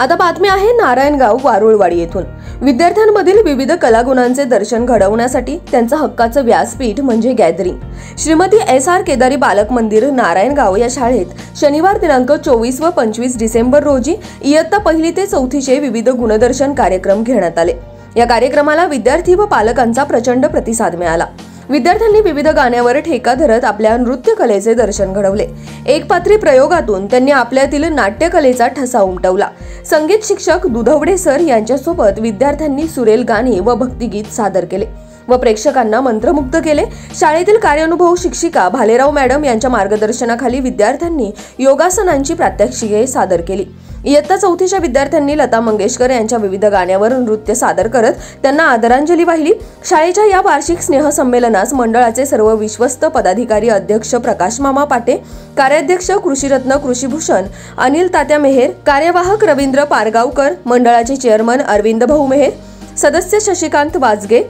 आता बातमी आहे नारायणगाव वारुळवाडी येथून। विद्यार्थ्यांमधील विविध कलागुणांचे दर्शन घडवण्यासाठी त्यांचं हक्काचं व्यासपीठ म्हणजे गॅदरिंग श्रीमती SR केदारी बालक मंदिर नारायणगाव या शाळेत शनिवार दिनांक 24 व 25 डिसेंबर रोजी इयत्ता 1ली ते 4थीचे विविध गुणदर्शन कार्यक्रम घेण्यात आले। या कार्यक्रमाला विद्यार्थी व पालकांचा प्रचंड प्रतिसाद मिळाला। विद्यार्थ्यांनी विविध गाण्यावर ठेका धरत आपल्या नृत्य कलेचे दर्शन घडवले। एकपात्री प्रयोगातून त्यांनी आपल्यातील नाट्यकलेचा ठसा उमटवला। संगीत शिक्षक दुधवडे सर यांच्यासोबत विद्यार्थ्यांनी सुरेल गाणी व भक्तिगीत सादर केले व प्रेक्षकांना मंत्रमुग्ध केले। शाळेतील कार्यानुभव शिक्षिका भालेराव मॅडम यांच्या मार्गदर्शनाखाली विद्यार्थ्यांनी योगासनांची प्रात्यक्षिके सादर केली। इयत्ता 4थीच्या विद्यार्थ्यांनी लता मंगेशकर यांच्या विविध गाण्यावर नृत्य सादर करत त्यांना आदरांजली वाहिली। शाळेच्या या वार्षिक स्नेहसंमेलनास मंडळाचे सर्व विश्वस्त पदाधिकारी, अध्यक्ष प्रकाश मामा पाटे, कार्याध्यक्ष कृषीरत्न कृषीभूषण अनिल तात्या मेहेर, कार्यवाहक रवींद्र पारगावकर, मंडळाचे चेअरमन अरविंद भाऊ मेहेर, सदस्य शशिकांत वाजगे,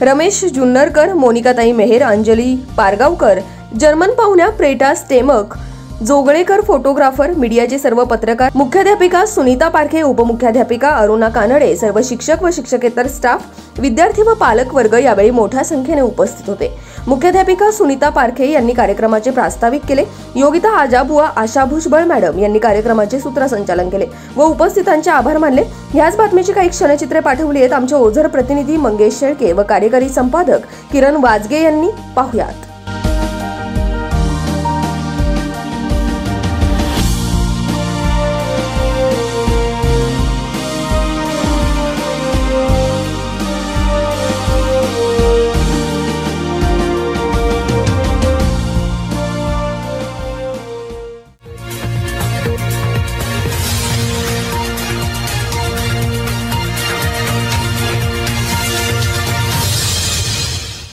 रमेश जुन्नरकर, मोनिकाताई मेहेर, अंजली पारगावकर, जर्मन पाहुण्या प्रेटा स्टेमक, जोगळेकर, फोटोग्राफर, मीडियाचे सर्व पत्रकार, मुख्याध्यापिका सुनीता पारखे, उपमुख्याध्यापिका अरुणा कानडे, सर्व शिक्षक व शिक्षकेतर स्टाफ, विद्यार्थी व पालक वर्ग यावेळी मोठ्या संख्येने उपस्थित होते। मुख्याध्यापिका सुनीता पारखे यांनी कार्यक्रमाचे प्रास्ताविक केले। योगिता आजाबुवा, आशा भुजबळ मॅडम यांनी कार्यक्रमाचे सूत्रसंचालन केले व उपस्थितांचे आभार मानले। ह्याच बातमीची काही क्षणचित्रे पाठवली आहेत आमचे ओझर प्रतिनिधी मंगेश शेळके व कार्यकारी संपादक किरण वाजगे यांनी। पाहुयात।